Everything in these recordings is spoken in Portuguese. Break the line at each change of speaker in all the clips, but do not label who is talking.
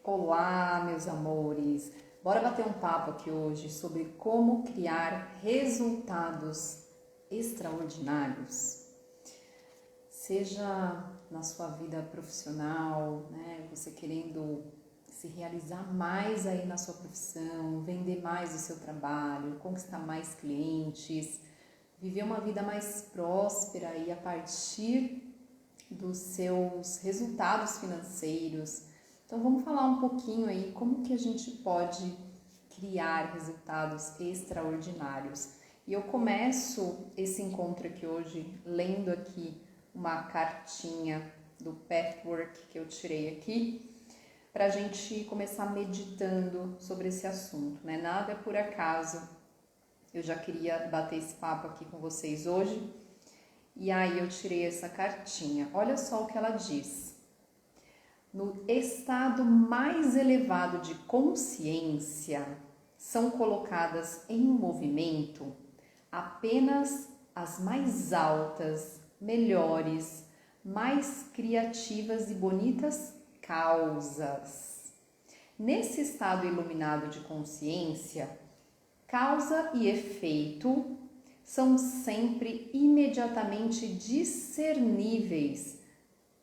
Olá, meus amores! Bora bater um papo aqui hoje sobre como criar resultados extraordinários. Seja na sua vida profissional, né? Você querendo se realizar mais aí na sua profissão, vender mais o seu trabalho, conquistar mais clientes, viver uma vida mais próspera aí a partir dos seus resultados financeiros. Então vamos falar um pouquinho aí como que a gente pode criar resultados extraordinários. E eu começo esse encontro aqui hoje lendo aqui uma cartinha do Pathwork que eu tirei aqui, para a gente começar meditando sobre esse assunto, né? Nada é por acaso. Eu já queria bater esse papo aqui com vocês hoje. E aí eu tirei essa cartinha. Olha só o que ela diz. No estado mais elevado de consciência, são colocadas em movimento apenas as mais altas, melhores, mais criativas e bonitas causas. Nesse estado iluminado de consciência, causa e efeito são sempre imediatamente discerníveis,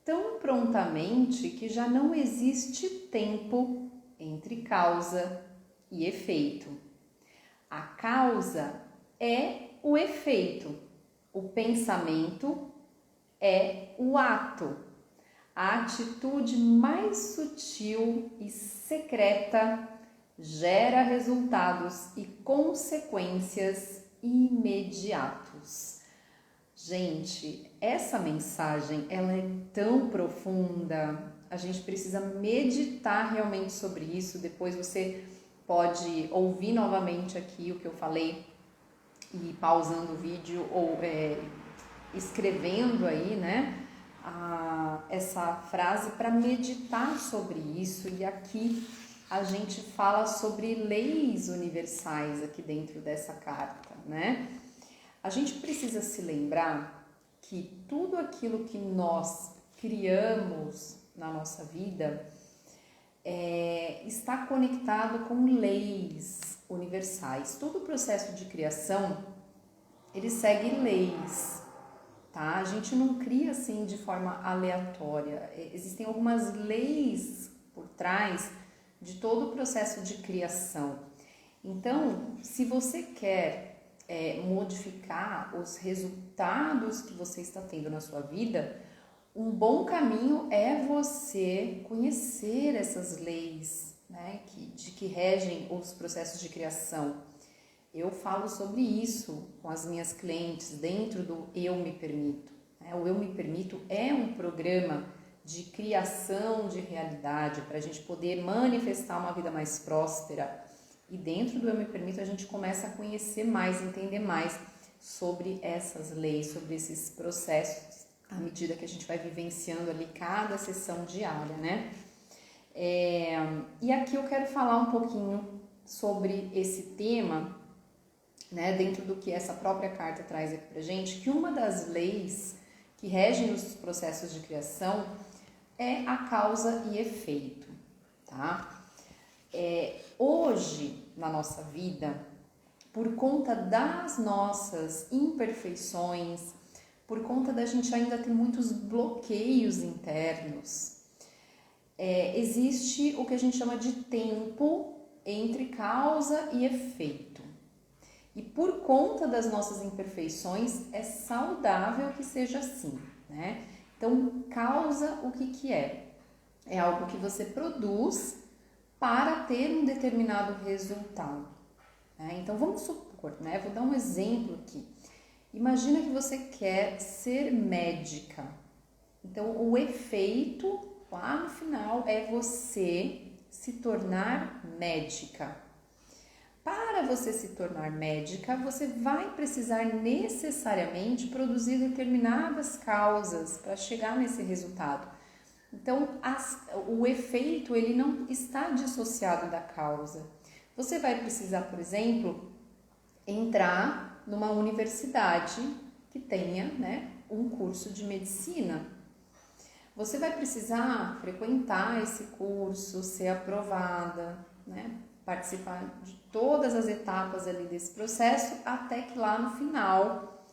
tão prontamente que já não existe tempo entre causa e efeito. A causa é o efeito, o pensamento é o ato, a atitude mais sutil e secreta gera resultados e consequências imediatos. Gente, essa mensagem ela é tão profunda, a gente precisa meditar realmente sobre isso. Depois você pode ouvir novamente aqui o que eu falei e pausando o vídeo ou escrevendo aí, né, essa frase para meditar sobre isso. E aqui a gente fala sobre leis universais aqui dentro dessa carta, né? A gente precisa se lembrar que tudo aquilo que nós criamos na nossa vida está conectado com leis universais. Todo o processo de criação, ele segue leis, tá? A gente não cria assim de forma aleatória. Existem algumas leis por trás de todo o processo de criação. Então, se você quer modificar os resultados que você está tendo na sua vida, um bom caminho é você conhecer essas leis, né, que regem os processos de criação. Eu falo sobre isso com as minhas clientes dentro do Eu Me Permito. O Eu Me Permito é um programa de criação de realidade para a gente poder manifestar uma vida mais próspera. E dentro do Eu Me Permito a gente começa a conhecer mais, entender mais sobre essas leis, sobre esses processos, à medida que a gente vai vivenciando ali cada sessão diária, né? E aqui eu quero falar um pouquinho sobre esse tema, né, dentro do que essa própria carta traz aqui pra gente, que uma das leis que regem os processos de criação é a causa e efeito, tá? Hoje, na nossa vida, por conta das nossas imperfeições, por conta da gente ainda ter muitos bloqueios internos, existe o que a gente chama de tempo entre causa e efeito. E por conta das nossas imperfeições, é saudável que seja assim, né? Então, causa o que é? É algo que você produz para ter um determinado resultado, né? Então, vamos supor, né? Vou dar um exemplo aqui. Imagina que você quer ser médica. Então, o efeito lá no final é você se tornar médica. Para você se tornar médica, você vai precisar necessariamente produzir determinadas causas para chegar nesse resultado. Então, o efeito ele não está dissociado da causa. Você vai precisar, por exemplo, entrar numa universidade que tenha, né, um curso de medicina. Você vai precisar frequentar esse curso, ser aprovada, né? Participar de todas as etapas ali desse processo, até que lá no final,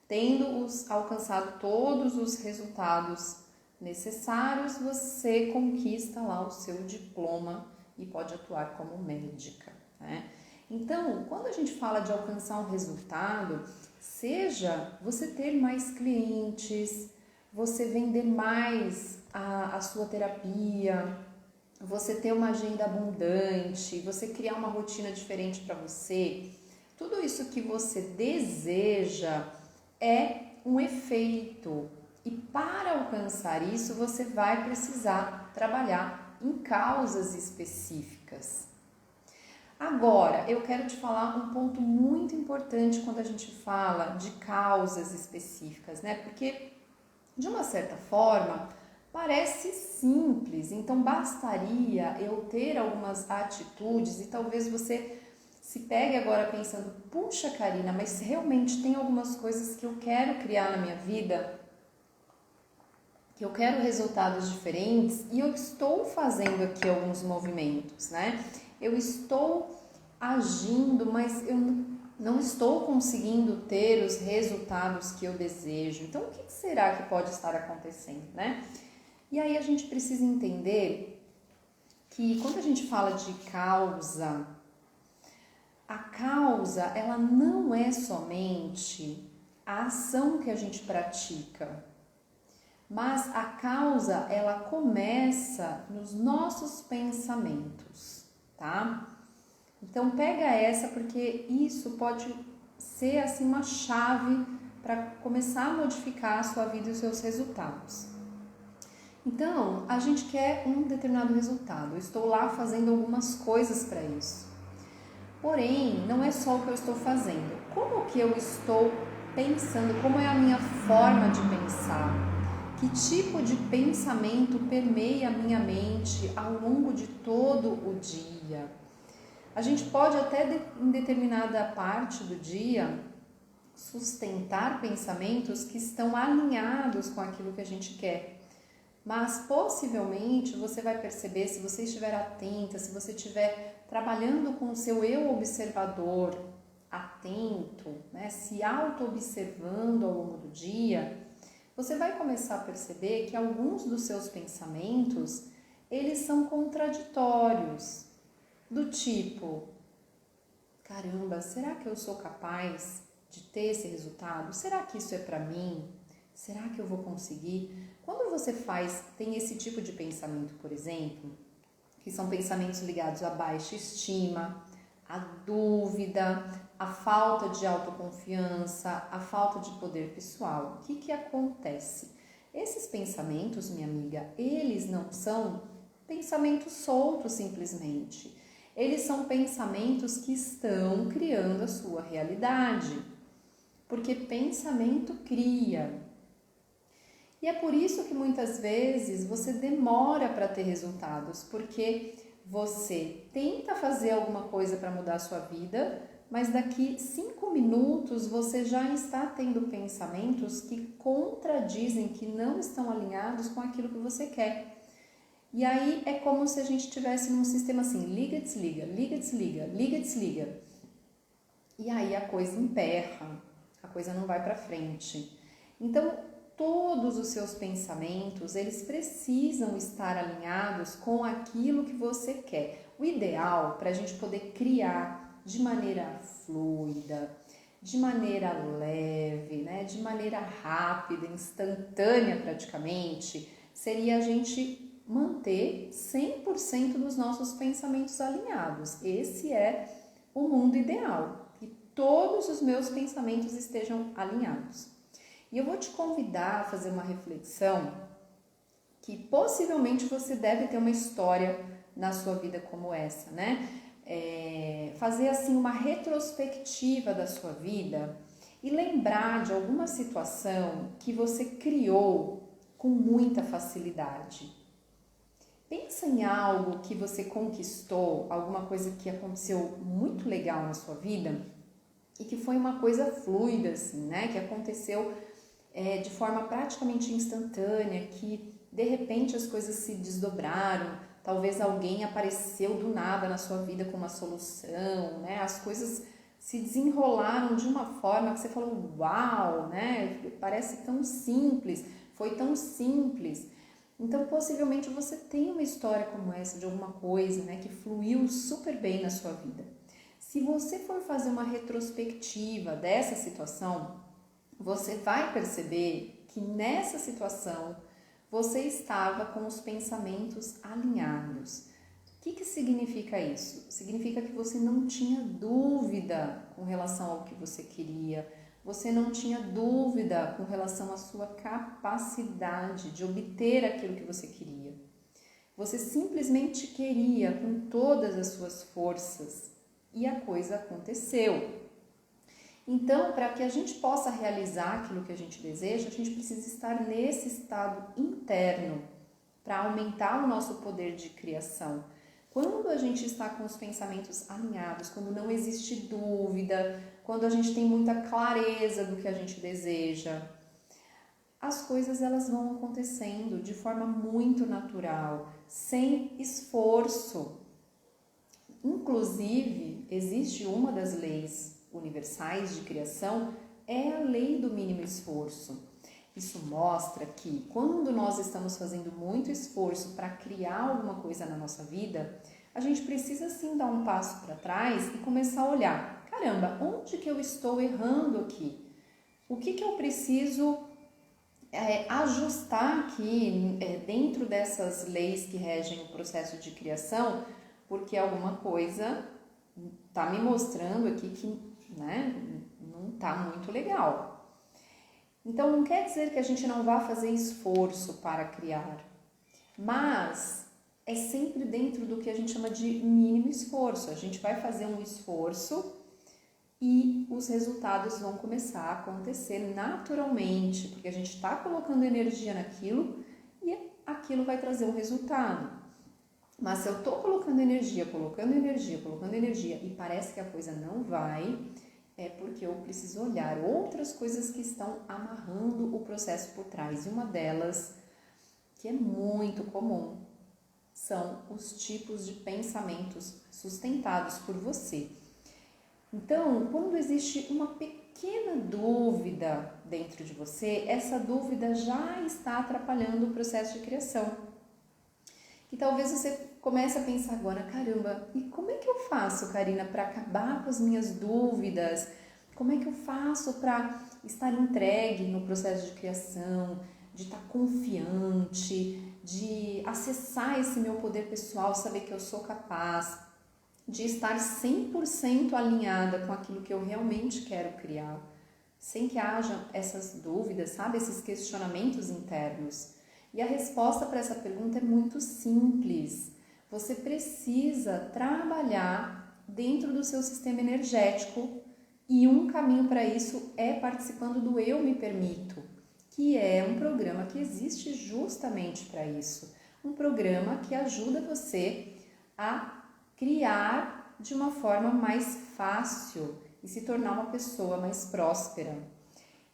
tendo alcançado todos os resultados necessários, você conquista lá o seu diploma e pode atuar como médica, né? Então, quando a gente fala de alcançar um resultado, seja você ter mais clientes, você vender mais a sua terapia, você ter uma agenda abundante, você criar uma rotina diferente para você, tudo isso que você deseja é um efeito. E para alcançar isso, você vai precisar trabalhar em causas específicas. Agora, eu quero te falar um ponto muito importante quando a gente fala de causas específicas, né? Porque, de uma certa forma, parece simples, então bastaria eu ter algumas atitudes e talvez você se pegue agora pensando, puxa Karina, mas realmente tem algumas coisas que eu quero criar na minha vida, que eu quero resultados diferentes e eu estou fazendo aqui alguns movimentos, né? Eu estou agindo, mas eu não estou conseguindo ter os resultados que eu desejo. Então, o que será que pode estar acontecendo, né? E aí a gente precisa entender que quando a gente fala de causa, a causa, ela não é somente a ação que a gente pratica, mas a causa, ela começa nos nossos pensamentos, tá? Então pega essa, porque isso pode ser assim uma chave para começar a modificar a sua vida e os seus resultados. Então, a gente quer um determinado resultado. Eu estou lá fazendo algumas coisas para isso. Porém, não é só o que eu estou fazendo. Como que eu estou pensando? Como é a minha forma de pensar? Que tipo de pensamento permeia a minha mente ao longo de todo o dia? A gente pode até em determinada parte do dia sustentar pensamentos que estão alinhados com aquilo que a gente quer. Mas possivelmente você vai perceber, se você estiver atenta, se você estiver trabalhando com o seu eu observador atento, né, se auto-observando ao longo do dia, você vai começar a perceber que alguns dos seus pensamentos, eles são contraditórios, do tipo, caramba, será que eu sou capaz de ter esse resultado? Será que isso é para mim? Será que eu vou conseguir? Quando você tem esse tipo de pensamento, por exemplo, que são pensamentos ligados à baixa estima, à dúvida, à falta de autoconfiança, à falta de poder pessoal, o que acontece? Esses pensamentos, minha amiga, eles não são pensamentos soltos simplesmente. Eles são pensamentos que estão criando a sua realidade. Porque pensamento cria. E é por isso que muitas vezes você demora para ter resultados, porque você tenta fazer alguma coisa para mudar a sua vida, mas daqui 5 minutos você já está tendo pensamentos que contradizem, que não estão alinhados com aquilo que você quer. E aí é como se a gente estivesse num sistema assim, liga, desliga, liga, desliga, liga, desliga. E aí a coisa emperra, a coisa não vai para frente. Então, todos os seus pensamentos, eles precisam estar alinhados com aquilo que você quer. O ideal para a gente poder criar de maneira fluida, de maneira leve, né, de maneira rápida, instantânea praticamente, seria a gente manter 100% dos nossos pensamentos alinhados. Esse é o mundo ideal, que todos os meus pensamentos estejam alinhados. E eu vou te convidar a fazer uma reflexão que possivelmente você deve ter uma história na sua vida como essa, né? Fazer assim uma retrospectiva da sua vida e lembrar de alguma situação que você criou com muita facilidade. Pensa em algo que você conquistou, alguma coisa que aconteceu muito legal na sua vida e que foi uma coisa fluida, assim, né? Que aconteceu de forma praticamente instantânea, que de repente as coisas se desdobraram, talvez alguém apareceu do nada na sua vida com uma solução, né? As coisas se desenrolaram de uma forma que você falou, uau, né? Parece tão simples, foi tão simples. Então, possivelmente você tem uma história como essa de alguma coisa, né, que fluiu super bem na sua vida. Se você for fazer uma retrospectiva dessa situação, você vai perceber que nessa situação você estava com os pensamentos alinhados. O que significa isso? Significa que você não tinha dúvida com relação ao que você queria, você não tinha dúvida com relação à sua capacidade de obter aquilo que você queria. Você simplesmente queria com todas as suas forças e a coisa aconteceu. Então, para que a gente possa realizar aquilo que a gente deseja, a gente precisa estar nesse estado interno para aumentar o nosso poder de criação. Quando a gente está com os pensamentos alinhados, quando não existe dúvida, quando a gente tem muita clareza do que a gente deseja, as coisas elas vão acontecendo de forma muito natural, sem esforço. Inclusive, existe uma das leis universais de criação, é a lei do mínimo esforço. Isso mostra que quando nós estamos fazendo muito esforço para criar alguma coisa na nossa vida, a gente precisa sim dar um passo para trás e começar a olhar, caramba, onde que eu estou errando aqui? O que eu preciso ajustar aqui dentro dessas leis que regem o processo de criação, porque alguma coisa está me mostrando aqui que, né, não está muito legal. Então, não quer dizer que a gente não vá fazer esforço para criar, mas é sempre dentro do que a gente chama de mínimo esforço. A gente vai fazer um esforço e os resultados vão começar a acontecer naturalmente, porque a gente está colocando energia naquilo e aquilo vai trazer um resultado. Mas se eu estou colocando energia e parece que a coisa não vai, é porque eu preciso olhar outras coisas que estão amarrando o processo por trás. E uma delas, que é muito comum, são os tipos de pensamentos sustentados por você. Então, quando existe uma pequena dúvida dentro de você, essa dúvida já está atrapalhando o processo de criação. E talvez você comece a pensar agora, caramba, e como é que eu faço, Karina, para acabar com as minhas dúvidas? Como é que eu faço para estar entregue no processo de criação, de estar confiante, de acessar esse meu poder pessoal, saber que eu sou capaz, de estar 100% alinhada com aquilo que eu realmente quero criar, sem que haja essas dúvidas, sabe, esses questionamentos internos? E a resposta para essa pergunta é muito simples. Você precisa trabalhar dentro do seu sistema energético e um caminho para isso é participando do Eu Me Permito, que é um programa que existe justamente para isso. Um programa que ajuda você a criar de uma forma mais fácil e se tornar uma pessoa mais próspera.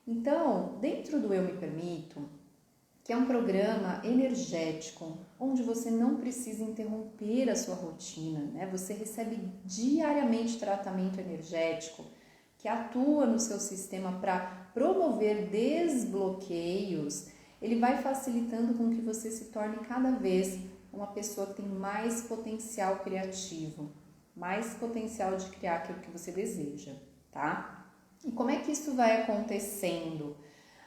Então, dentro do Eu Me Permito, que é um programa energético, onde você não precisa interromper a sua rotina, né? Você recebe diariamente tratamento energético que atua no seu sistema para promover desbloqueios. Ele vai facilitando com que você se torne cada vez uma pessoa que tem mais potencial criativo, mais potencial de criar aquilo que você deseja, tá? E como é que isso vai acontecendo?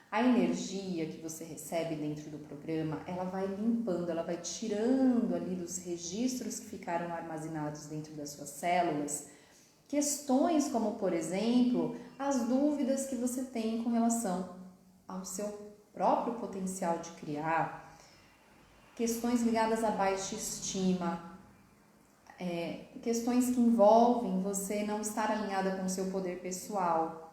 A energia que você recebe dentro do programa, ela vai limpando, ela vai tirando ali dos registros que ficaram armazenados dentro das suas células, questões como, por exemplo, as dúvidas que você tem com relação ao seu próprio potencial de criar, questões ligadas à baixa estima, questões que envolvem você não estar alinhada com o seu poder pessoal.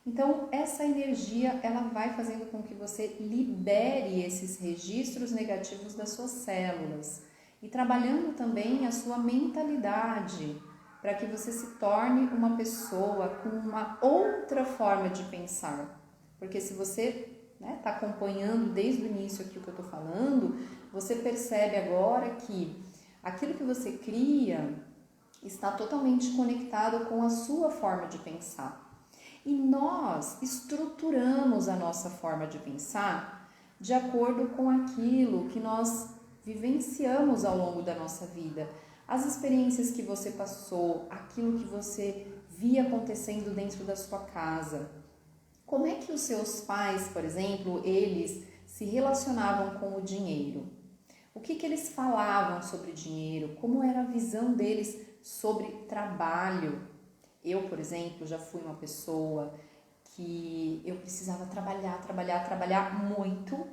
Então, essa energia, ela vai fazendo com que você libere esses registros negativos das suas células e trabalhando também a sua mentalidade, para que você se torne uma pessoa com uma outra forma de pensar. Porque se você né, tá acompanhando desde o início aqui o que eu tô falando, você percebe agora que aquilo que você cria está totalmente conectado com a sua forma de pensar. E nós estruturamos a nossa forma de pensar de acordo com aquilo que nós vivenciamos ao longo da nossa vida. As experiências que você passou, aquilo que você via acontecendo dentro da sua casa. Como é que os seus pais, por exemplo, eles se relacionavam com o dinheiro? O que eles falavam sobre dinheiro? Como era a visão deles sobre trabalho? Eu, por exemplo, já fui uma pessoa que eu precisava trabalhar muito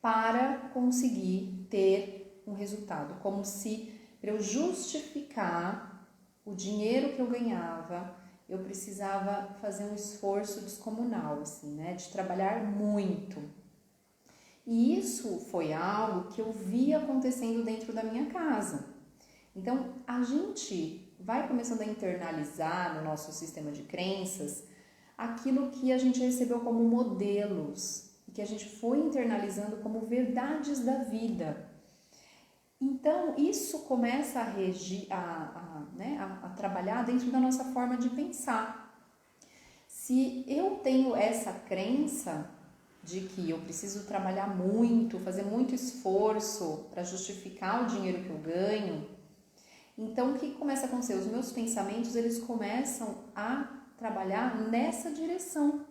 para conseguir ter um resultado. Como se para eu justificar o dinheiro que eu ganhava, eu precisava fazer um esforço descomunal, assim, né? De trabalhar muito. E isso foi algo que eu via acontecendo dentro da minha casa. Então, a gente vai começando a internalizar no nosso sistema de crenças aquilo que a gente recebeu como modelos e que a gente foi internalizando como verdades da vida. Então, isso começa a regir, a trabalhar dentro da nossa forma de pensar. Se eu tenho essa crença de que eu preciso trabalhar muito, fazer muito esforço para justificar o dinheiro que eu ganho, então o que começa a acontecer? Os meus pensamentos, eles começam a trabalhar nessa direção.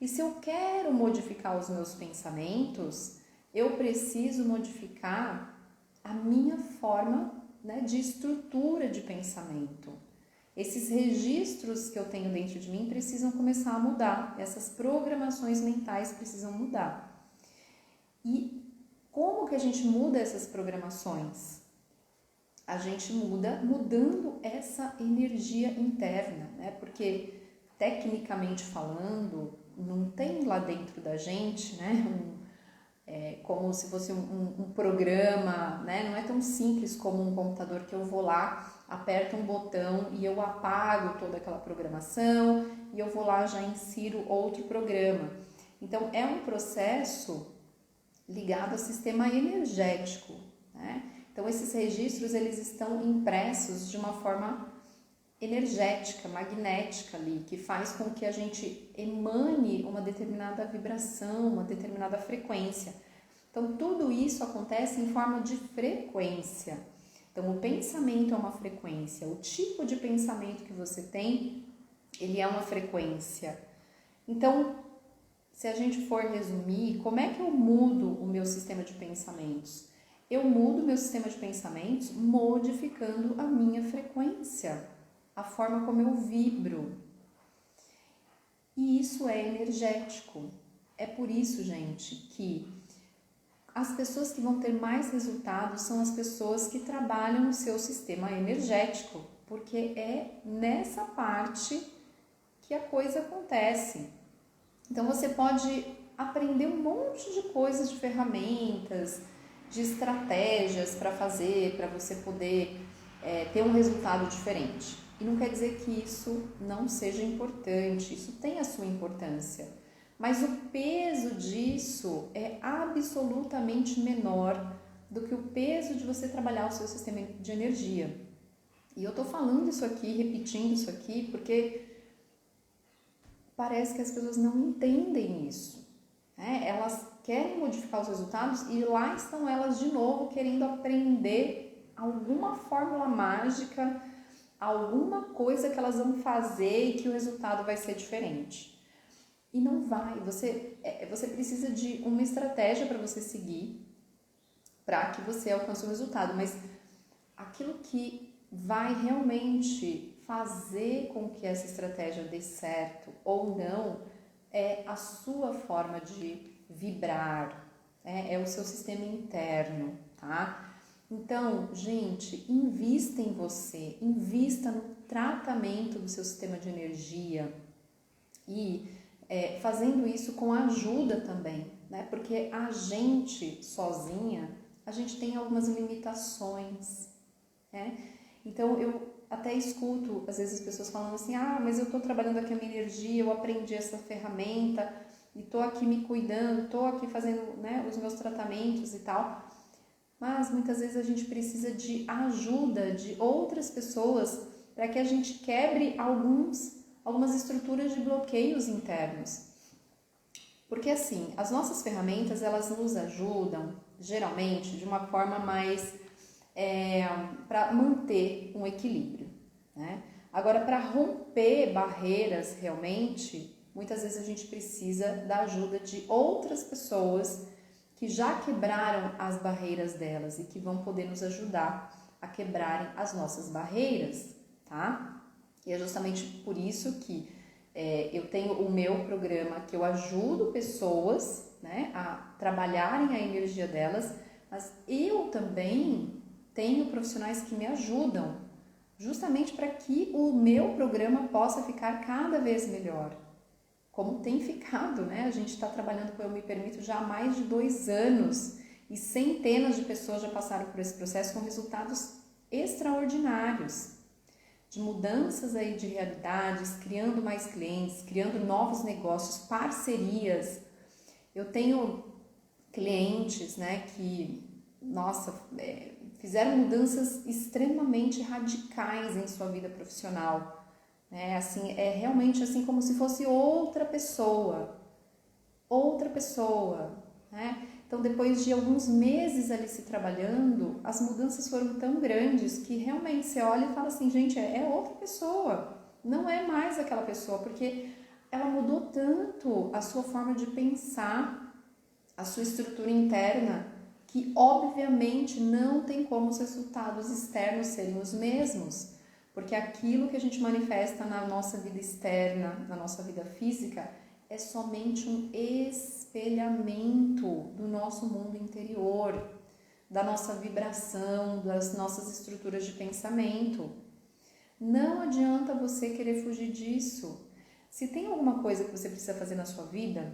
E se eu quero modificar os meus pensamentos, eu preciso modificar a minha forma, né, de estrutura de pensamento. Esses registros que eu tenho dentro de mim precisam começar a mudar, essas programações mentais precisam mudar. E como que a gente muda essas programações? A gente muda mudando essa energia interna, né? Porque tecnicamente falando, não tem lá dentro da gente, né, como se fosse um programa, né? Não é tão simples como um computador que eu vou lá, aperto um botão e eu apago toda aquela programação e eu vou lá já insiro outro programa. Então, é um processo ligado ao sistema energético, né? Então, esses registros, eles estão impressos de uma forma energética, magnética ali, que faz com que a gente emane uma determinada vibração, uma determinada frequência. Então, tudo isso acontece em forma de frequência. Então, o pensamento é uma frequência, o tipo de pensamento que você tem, ele é uma frequência. Então, se a gente for resumir, como é que eu mudo o meu sistema de pensamentos? Eu mudo o meu sistema de pensamentos modificando a minha frequência, a forma como eu vibro. E isso é energético. É por isso, gente, que as pessoas que vão ter mais resultados são as pessoas que trabalham no seu sistema energético, porque é nessa parte que a coisa acontece. Então você pode aprender um monte de coisas, de ferramentas, de estratégias para fazer, para você poder ter um resultado diferente. E não quer dizer que isso não seja importante, isso tem a sua importância. Mas o peso disso é absolutamente menor do que o peso de você trabalhar o seu sistema de energia. E eu tô falando isso aqui, repetindo isso aqui, porque parece que as pessoas não entendem isso, né? Elas querem modificar os resultados e lá estão elas de novo querendo aprender alguma fórmula mágica, alguma coisa que elas vão fazer e que o resultado vai ser diferente. E não vai, você precisa de uma estratégia para você seguir, para que você alcance o resultado, mas aquilo que vai realmente fazer com que essa estratégia dê certo ou não é a sua forma de vibrar, é o seu sistema interno, tá? Então, gente, invista em você, invista no tratamento do seu sistema de energia e fazendo isso com ajuda também, né? Porque a gente sozinha, a gente tem algumas limitações, né? Então, eu até escuto, às vezes, as pessoas falando assim, mas eu estou trabalhando aqui a minha energia, eu aprendi essa ferramenta, e tô aqui me cuidando, tô aqui fazendo, né, os meus tratamentos e tal. Mas muitas vezes a gente precisa de ajuda de outras pessoas para que a gente quebre algumas estruturas de bloqueios internos. Porque assim, as nossas ferramentas, elas nos ajudam, geralmente, de uma forma mais para manter um equilíbrio, né? Agora, para romper barreiras realmente, muitas vezes a gente precisa da ajuda de outras pessoas que já quebraram as barreiras delas e que vão poder nos ajudar a quebrarem as nossas barreiras, tá? E é justamente por isso que eu tenho o meu programa que eu ajudo pessoas, né, a trabalharem a energia delas, mas eu também tenho profissionais que me ajudam, justamente para que o meu programa possa ficar cada vez melhor. Como tem ficado, né? A gente está trabalhando com Eu Me Permito já há mais de 2 anos e centenas de pessoas já passaram por esse processo com resultados extraordinários, de mudanças aí de realidades, criando mais clientes, criando novos negócios, parcerias. Eu tenho clientes, né, que, nossa, fizeram mudanças extremamente radicais em sua vida profissional. Assim, é realmente assim como se fosse outra pessoa, né? Então, depois de alguns meses ali se trabalhando, as mudanças foram tão grandes que realmente você olha e fala assim, gente, é outra pessoa, não é mais aquela pessoa, porque ela mudou tanto a sua forma de pensar, a sua estrutura interna, que obviamente não tem como os resultados externos serem os mesmos. Porque aquilo que a gente manifesta na nossa vida externa, na nossa vida física, é somente um espelhamento do nosso mundo interior, da nossa vibração, das nossas estruturas de pensamento. Não adianta você querer fugir disso. Se tem alguma coisa que você precisa fazer na sua vida,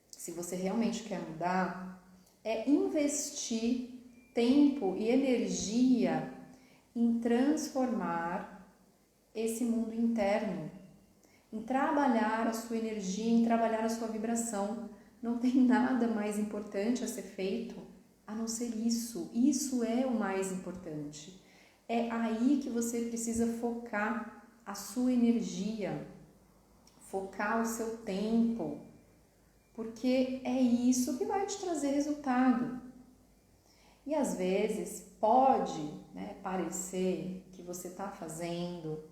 se você realmente quer mudar, é investir tempo e energia em transformar esse mundo interno, em trabalhar a sua energia, em trabalhar a sua vibração. Não tem nada mais importante a ser feito a não ser isso. Isso é o mais importante. É aí que você precisa focar a sua energia, focar o seu tempo, porque é isso que vai te trazer resultado. E às vezes pode, né, parecer que você está fazendo,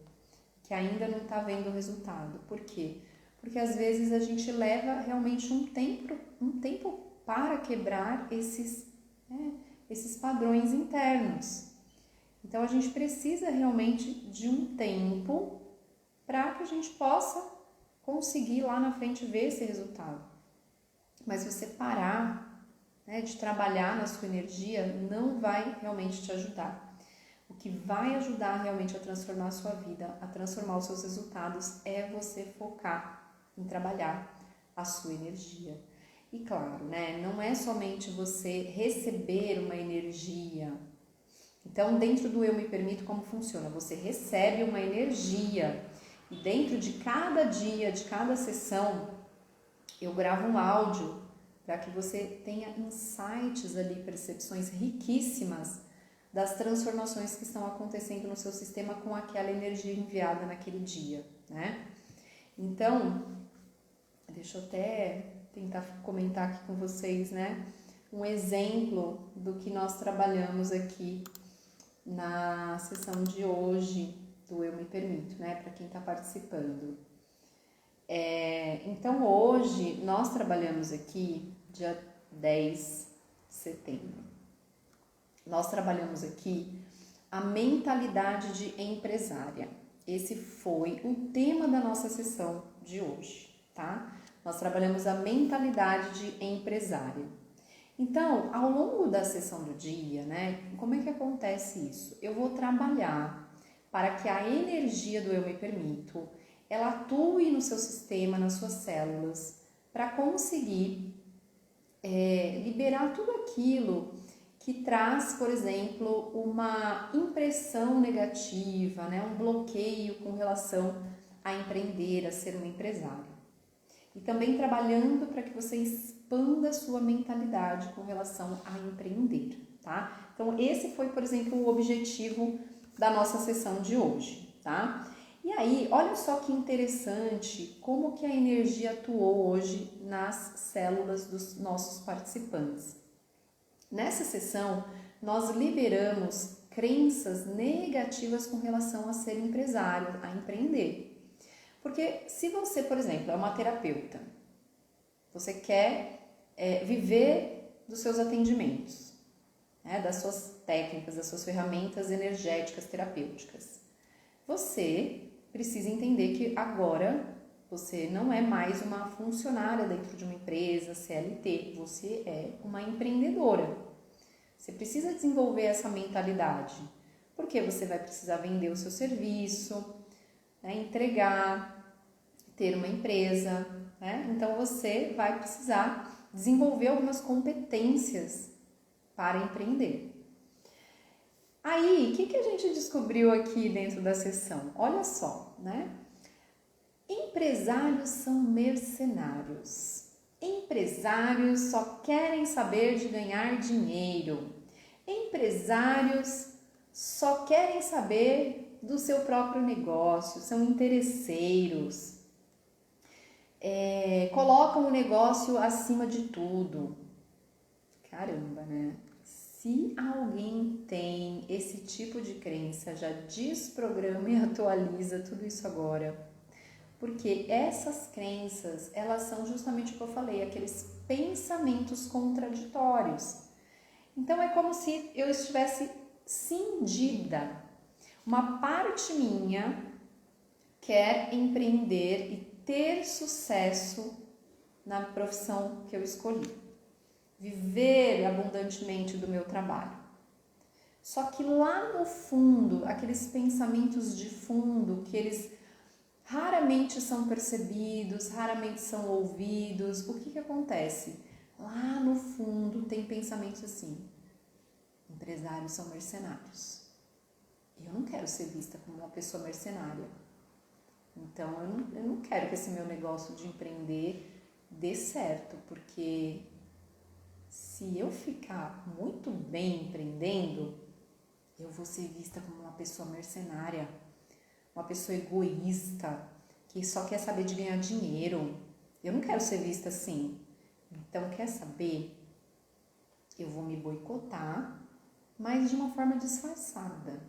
que ainda não está vendo o resultado. Por quê? Porque às vezes a gente leva realmente um tempo para quebrar esses padrões internos. Então a gente precisa realmente de um tempo para que a gente possa conseguir lá na frente ver esse resultado. Mas você parar, né, de trabalhar na sua energia não vai realmente te ajudar. O que vai ajudar realmente a transformar a sua vida, a transformar os seus resultados, é você focar em trabalhar a sua energia. E claro, né, não é somente você receber uma energia. Então, dentro do Eu Me Permito, como funciona? Você recebe uma energia e dentro de cada dia, de cada sessão, eu gravo um áudio para que você tenha insights ali, percepções riquíssimas das transformações que estão acontecendo no seu sistema com aquela energia enviada naquele dia, né? Então, deixa eu até tentar comentar aqui com vocês, né? Um exemplo do que nós trabalhamos aqui na sessão de hoje do Eu Me Permito, né? Para quem está participando. Então, hoje nós trabalhamos aqui, dia 10 de setembro. Nós trabalhamos aqui a mentalidade de empresária. Esse foi o tema da nossa sessão de hoje, tá? Nós trabalhamos a mentalidade de empresária. Então, ao longo da sessão do dia, né, como é que acontece isso? Eu vou trabalhar para que a energia do Eu Me Permito, ela atue no seu sistema, nas suas células, para conseguir liberar tudo aquilo que traz, por exemplo, uma impressão negativa, né? Um bloqueio com relação a empreender, a ser um empresário. e também trabalhando para que você expanda a sua mentalidade com relação a empreender, tá? Então, esse foi, por exemplo, o objetivo da nossa sessão de hoje, tá? E aí, olha só que interessante como que a energia atuou hoje nas células dos nossos participantes. Nessa sessão, nós liberamos crenças negativas com relação a ser empresário, a empreender. Porque se você, por exemplo, é uma terapeuta, você quer viver dos seus atendimentos, né, das suas técnicas, das suas ferramentas energéticas terapêuticas, você precisa entender que agora você não é mais uma funcionária dentro de uma empresa, CLT, você é uma empreendedora. Você precisa desenvolver essa mentalidade, porque você vai precisar vender o seu serviço, né, entregar, ter uma empresa, né? Então você vai precisar desenvolver algumas competências para empreender. Aí, o que a gente descobriu aqui dentro da sessão? Olha só, né? Empresários são mercenários. Empresários só querem saber de ganhar dinheiro. Empresários só querem saber do seu próprio negócio, são interesseiros. Colocam o negócio acima de tudo. Caramba, né? Se alguém tem esse tipo de crença, já desprograma e atualiza tudo isso agora. Porque essas crenças, elas são justamente o que eu falei, aqueles pensamentos contraditórios. Então, é como se eu estivesse cindida. Uma parte minha quer empreender e ter sucesso na profissão que eu escolhi. Viver abundantemente do meu trabalho. Só que lá no fundo, aqueles pensamentos de fundo, que eles raramente são percebidos, raramente são ouvidos, o que acontece? Lá no fundo tem pensamentos assim: empresários são mercenários. Eu não quero ser vista como uma pessoa mercenária. Então eu não quero que esse meu negócio de empreender dê certo, porque se eu ficar muito bem empreendendo, eu vou ser vista como uma pessoa mercenária, uma pessoa egoísta, que só quer saber de ganhar dinheiro. Eu não quero ser vista assim. Então, quer saber? Eu vou me boicotar, mas de uma forma disfarçada.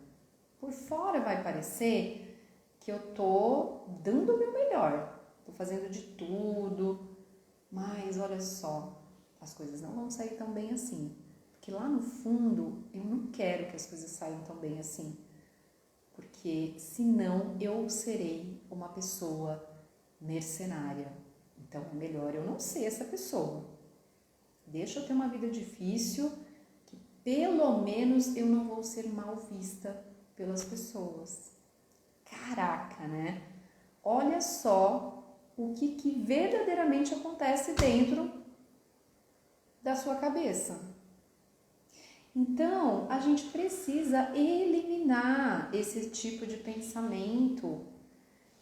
Por fora vai parecer que eu tô dando o meu melhor, tô fazendo de tudo, mas olha só, as coisas não vão sair tão bem assim. Porque lá no fundo, eu não quero que as coisas saiam tão bem assim. Porque senão eu serei uma pessoa mercenária. Então é melhor eu não ser essa pessoa. Deixa eu ter uma vida difícil, que pelo menos eu não vou ser mal vista pelas pessoas. Caraca, né? Olha só o que verdadeiramente acontece dentro da sua cabeça. Então, a gente precisa eliminar esse tipo de pensamento,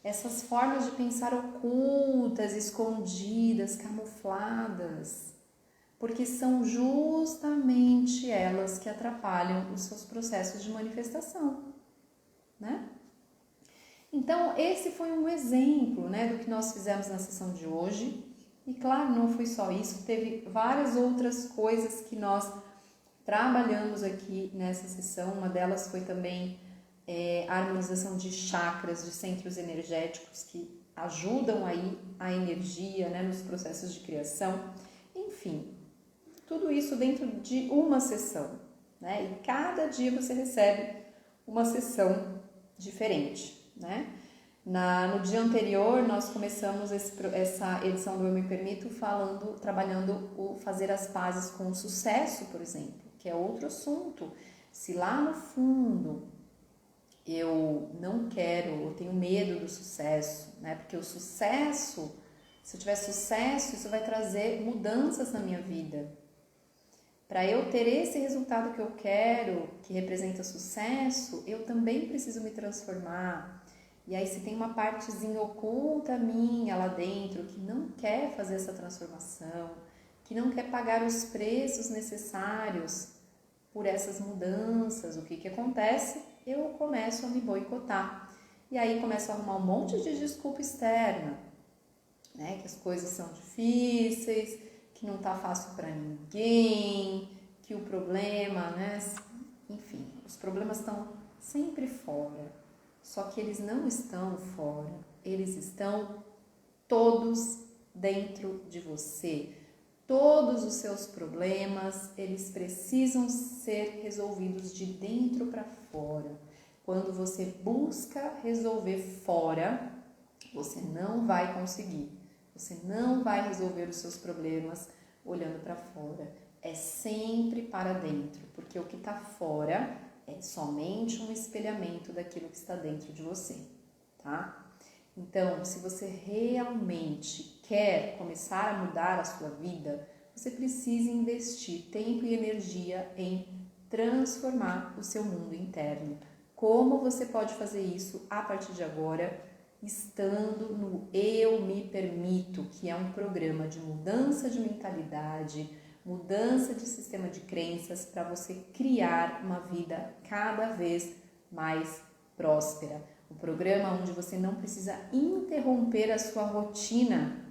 essas formas de pensar ocultas, escondidas, camufladas, porque são justamente elas que atrapalham os seus processos de manifestação, né? Então, esse foi um exemplo, né, do que nós fizemos na sessão de hoje. E claro, não foi só isso, teve várias outras coisas que nós trabalhamos aqui nessa sessão. Uma delas foi também a harmonização de chakras, de centros energéticos que ajudam aí a energia, né, nos processos de criação. Enfim, tudo isso dentro de uma sessão, né? E cada dia você recebe uma sessão diferente, né? No dia anterior, nós começamos essa edição do Eu Me Permito trabalhando o fazer as pazes com o sucesso, por exemplo, que é outro assunto. Se lá no fundo eu não quero, eu tenho medo do sucesso, né? Porque o sucesso, se eu tiver sucesso, isso vai trazer mudanças na minha vida. Para eu ter esse resultado que eu quero, que representa sucesso, eu também preciso me transformar. E aí se tem uma partezinha oculta minha lá dentro que não quer fazer essa transformação, que não quer pagar os preços necessários por essas mudanças, o que acontece? Eu começo a me boicotar. E aí começo a arrumar um monte de desculpa externa, né? Que as coisas são difíceis, que não tá fácil para ninguém, que o problema, né? Enfim, os problemas estão sempre fora. Só que eles não estão fora, eles estão todos dentro de você. Todos os seus problemas, eles precisam ser resolvidos de dentro para fora. Quando você busca resolver fora, você não vai conseguir. Você não vai resolver os seus problemas olhando para fora. É sempre para dentro, porque o que está fora é somente um espelhamento daquilo que está dentro de você, tá? Então, se você realmente quer começar a mudar a sua vida, você precisa investir tempo e energia em transformar o seu mundo interno. Como você pode fazer isso a partir de agora? Estando no Eu Me Permito, que é um programa de mudança de mentalidade, mudança de sistema de crenças para você criar uma vida cada vez mais próspera. Um programa onde você não precisa interromper a sua rotina.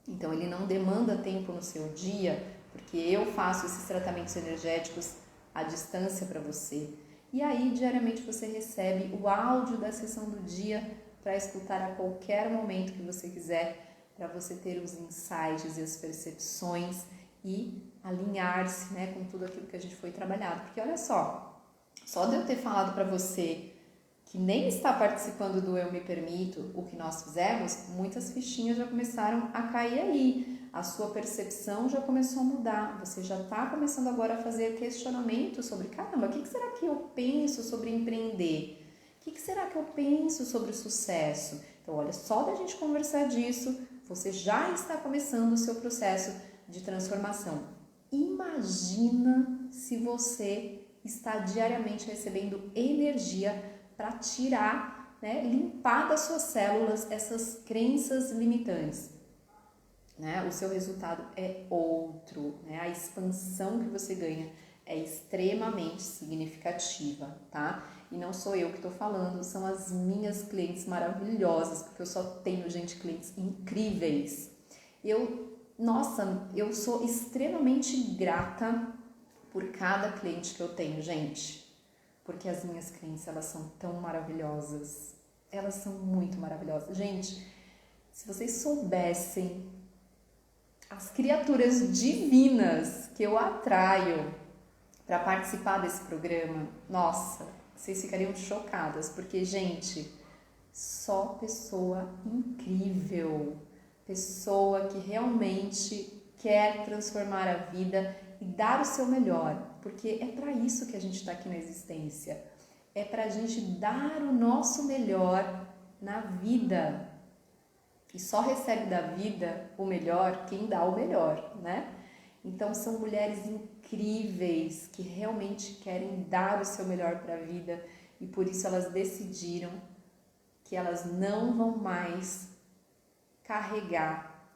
Então, ele não demanda tempo no seu dia, porque eu faço esses tratamentos energéticos à distância para você. E aí, diariamente, você recebe o áudio da sessão do dia para escutar a qualquer momento que você quiser, para você ter os insights e as percepções e alinhar-se, né, com tudo aquilo que a gente foi trabalhado. Porque olha só de eu ter falado para você que nem está participando do Eu Me Permito, o que nós fizemos, muitas fichinhas já começaram a cair aí. A sua percepção já começou a mudar. Você já está começando agora a fazer questionamentos sobre, caramba, o que será que eu penso sobre empreender? O que será que eu penso sobre o sucesso? Então, olha, só da gente conversar disso, você já está começando o seu processo de transformação. Imagina se você está diariamente recebendo energia para tirar, né, limpar das suas células essas crenças limitantes. Né? O seu resultado é outro, né? A expansão que você ganha é extremamente significativa, tá? E não sou eu que estou falando, são as minhas clientes maravilhosas, porque eu só tenho, gente, clientes incríveis. Eu sou extremamente grata por cada cliente que eu tenho, gente. Porque as minhas clientes, elas são tão maravilhosas. Elas são muito maravilhosas. Gente, se vocês soubessem as criaturas divinas que eu atraio para participar desse programa, nossa, vocês ficariam chocadas. Porque, gente, só pessoa incrível. Pessoa que realmente quer transformar a vida e dar o seu melhor, porque é para isso que a gente está aqui na existência, é para a gente dar o nosso melhor na vida, e só recebe da vida o melhor quem dá o melhor, né? Então são mulheres incríveis que realmente querem dar o seu melhor para a vida e por isso elas decidiram que elas não vão mais carregar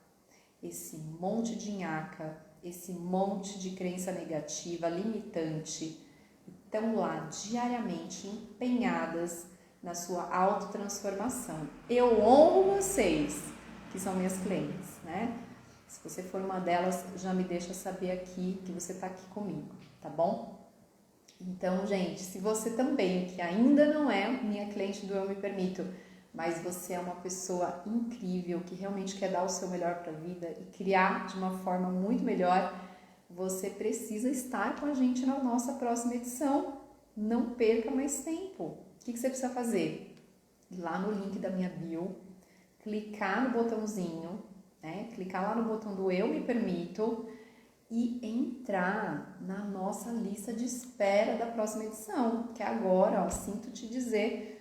esse monte de nhaca, esse monte de crença negativa, limitante, estão lá diariamente empenhadas na sua autotransformação. Eu honro vocês, que são minhas clientes, né? Se você for uma delas, já me deixa saber aqui que você está aqui comigo, tá bom? Então, gente, se você também, que ainda não é minha cliente do Eu Me Permito, mas você é uma pessoa incrível que realmente quer dar o seu melhor para a vida e criar de uma forma muito melhor, você precisa estar com a gente na nossa próxima edição. Não perca mais tempo. O que você precisa fazer? Ir lá no link da minha bio, clicar no botãozinho, né? Clicar lá no botão do Eu Me Permito e entrar na nossa lista de espera da próxima edição, que agora, ó, sinto te dizer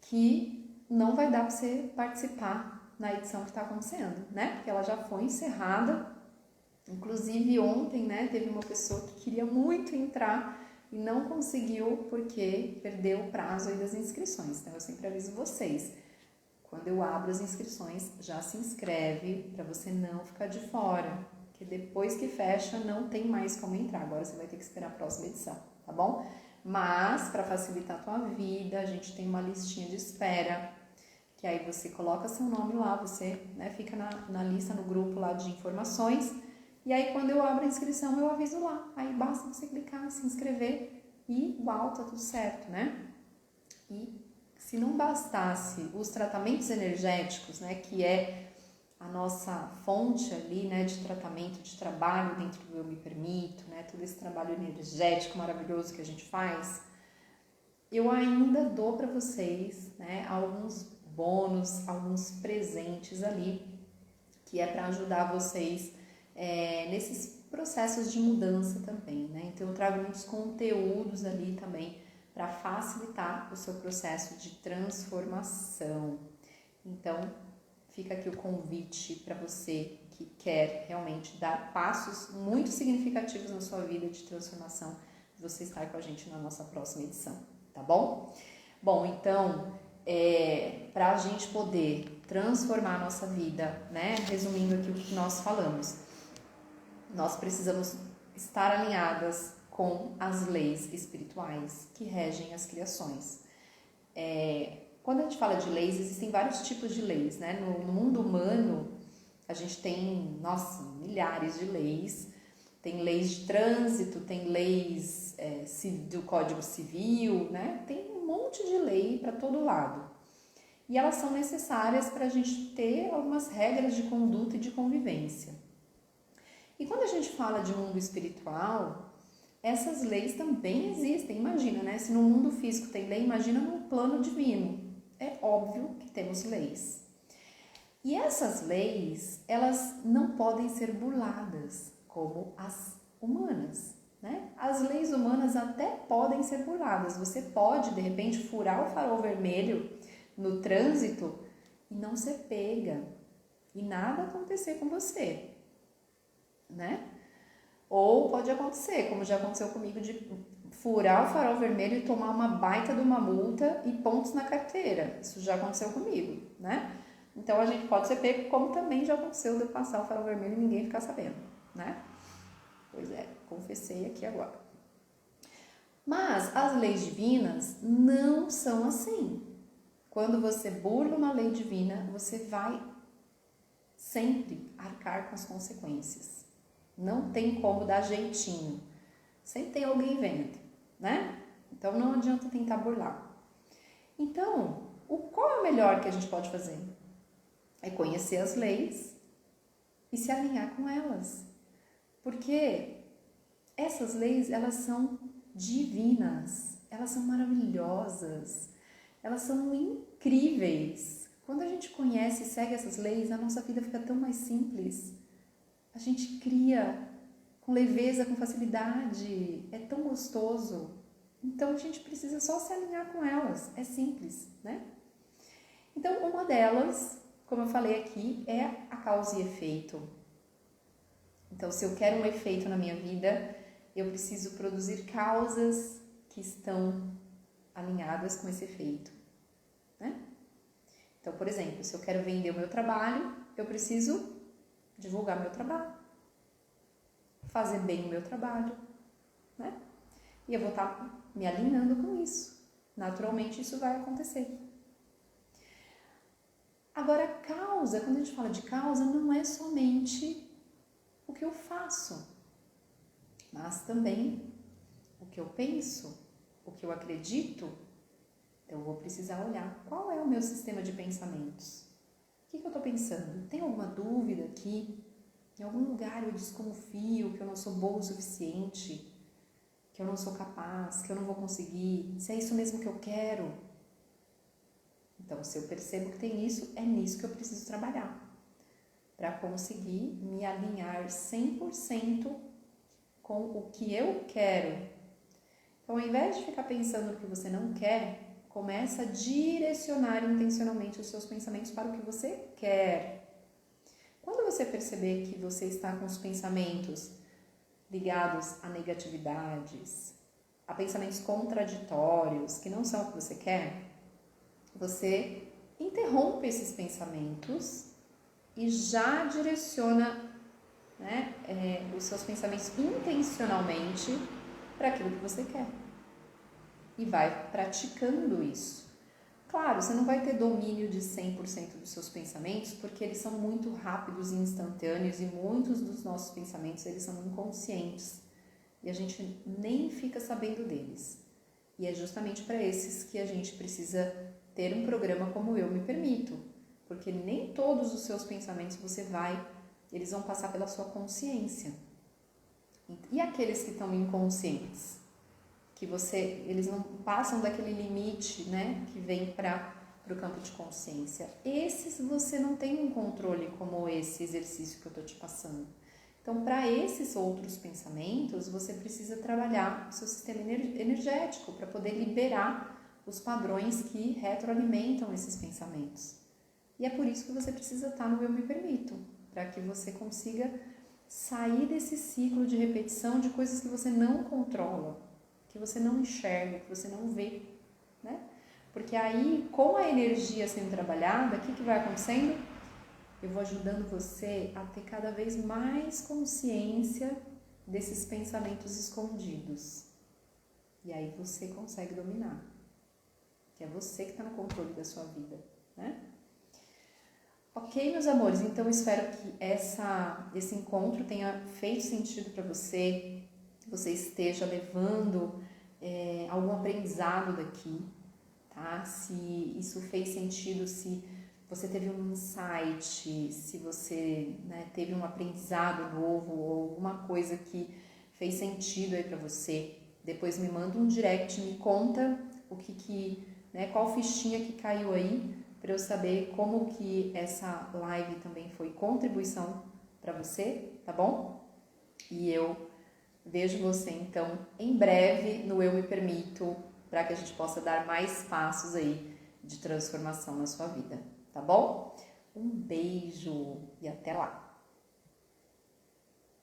que não vai dar para você participar na edição que está acontecendo, né? Porque ela já foi encerrada. Inclusive ontem, né, teve uma pessoa que queria muito entrar e não conseguiu porque perdeu o prazo aí das inscrições. Então eu sempre aviso vocês, Quando eu abro as inscrições, já se inscreve para você não ficar de fora, porque depois que fecha não tem mais como entrar. Agora você vai ter que esperar a próxima edição, tá bom? Mas para facilitar a tua vida, a gente tem uma listinha de espera, que aí você coloca seu nome lá, você, né, fica na lista, no grupo lá de informações, e aí quando eu abro a inscrição eu aviso lá. Aí basta você clicar, se inscrever e uau, tá tudo certo, né? E se não bastasse os tratamentos energéticos, né, que é a nossa fonte ali, né, de tratamento, de trabalho dentro do Eu Me Permito, né, todo esse trabalho energético maravilhoso que a gente faz, eu ainda dou para vocês, né, alguns bônus, alguns presentes ali, que é para ajudar vocês nesses processos de mudança também, né? Então eu trago muitos conteúdos ali também para facilitar o seu processo de transformação. Então, fica aqui o convite para você que quer realmente dar passos muito significativos na sua vida de transformação, você estar com a gente na nossa próxima edição, tá bom? Bom, então, para a gente poder transformar a nossa vida, né? Resumindo aqui o que nós falamos, nós precisamos estar alinhadas com as leis espirituais que regem as criações. Quando a gente fala de leis, existem vários tipos de leis, né? No mundo humano, a gente tem, milhares de leis. Tem leis de trânsito, tem leis do Código Civil, né? Tem um monte de lei para todo lado. E elas são necessárias para a gente ter algumas regras de conduta e de convivência. E quando a gente fala de mundo espiritual, essas leis também existem. Imagina, né? Se no mundo físico tem lei, imagina no plano divino. É óbvio que temos leis. E essas leis, elas não podem ser burladas, como as humanas, né? As leis humanas até podem ser burladas. Você pode, de repente, furar o farol vermelho no trânsito e não ser pega. E nada acontecer com você, né? Ou pode acontecer, como já aconteceu comigo, de furar o farol vermelho e tomar uma baita de uma multa e pontos na carteira. Isso já aconteceu comigo, né? Então a gente pode ser pego, como também já aconteceu de eu passar o farol vermelho e ninguém ficar sabendo, né? Pois é, confessei aqui agora. Mas as leis divinas não são assim. Quando você burla uma lei divina, você vai sempre arcar com as consequências. Não tem como dar jeitinho. Sempre tem alguém vendo, né? Então não adianta tentar burlar. Então, qual é o melhor que a gente pode fazer? É conhecer as leis e se alinhar com elas. Porque essas leis, elas são divinas, elas são maravilhosas, elas são incríveis. Quando a gente conhece e segue essas leis, a nossa vida fica tão mais simples. A gente cria com leveza, com facilidade, é tão gostoso. Então a gente precisa só se alinhar com elas, é simples, né? Então uma delas, como eu falei aqui, é a causa e efeito. Então se eu quero um efeito na minha vida, eu preciso produzir causas que estão alinhadas com esse efeito, né? Então, por exemplo, se eu quero vender o meu trabalho, eu preciso divulgar meu trabalho, fazer bem o meu trabalho, né? E eu vou estar me alinhando com isso. Naturalmente, isso vai acontecer. Agora, causa, quando a gente fala de causa, não é somente o que eu faço, mas também o que eu penso, o que eu acredito. Então, eu vou precisar olhar qual é o meu sistema de pensamentos. O que eu estou pensando? Tem alguma dúvida aqui? Em algum lugar eu desconfio que eu não sou boa o suficiente, que eu não sou capaz, que eu não vou conseguir, se é isso mesmo que eu quero? Então, se eu percebo que tem isso, é nisso que eu preciso trabalhar, para conseguir me alinhar 100% com o que eu quero. Então, ao invés de ficar pensando no que você não quer, começa a direcionar intencionalmente os seus pensamentos para o que você quer. Quando você perceber que você está com os pensamentos ligados a negatividades, a pensamentos contraditórios, que não são o que você quer, você interrompe esses pensamentos e já direciona, né, os seus pensamentos intencionalmente para aquilo que você quer. E vai praticando isso. Claro, você não vai ter domínio de 100% dos seus pensamentos, porque eles são muito rápidos e instantâneos e muitos dos nossos pensamentos eles são inconscientes e a gente nem fica sabendo deles. E é justamente para esses que a gente precisa ter um programa como Eu Me Permito, porque nem todos os seus pensamentos eles vão passar pela sua consciência. E aqueles que estão inconscientes? Eles não passam daquele limite, né, que vem para o campo de consciência. Esses você não tem um controle como esse exercício que eu estou te passando. Então, para esses outros pensamentos, você precisa trabalhar o seu sistema energético para poder liberar os padrões que retroalimentam esses pensamentos. E é por isso que você precisa estar no Eu Me Permito, para que você consiga sair desse ciclo de repetição de coisas que você não controla, que você não enxerga, que você não vê, né? Porque aí, com a energia sendo trabalhada, o que vai acontecendo? Eu vou ajudando você a ter cada vez mais consciência desses pensamentos escondidos. E aí você consegue dominar. Que é você que está no controle da sua vida, né? Ok, meus amores, então espero que esse encontro tenha feito sentido para você, que você esteja levando algum aprendizado daqui, tá? Se isso fez sentido, se você teve um insight, se você, né, teve um aprendizado novo ou alguma coisa que fez sentido aí para você, depois me manda um direct, me conta né, qual fichinha que caiu aí, para eu saber como que essa live também foi contribuição para você, tá bom? E eu vejo você então em breve no Eu Me Permito, para que a gente possa dar mais passos aí de transformação na sua vida, tá bom? Um beijo e até lá!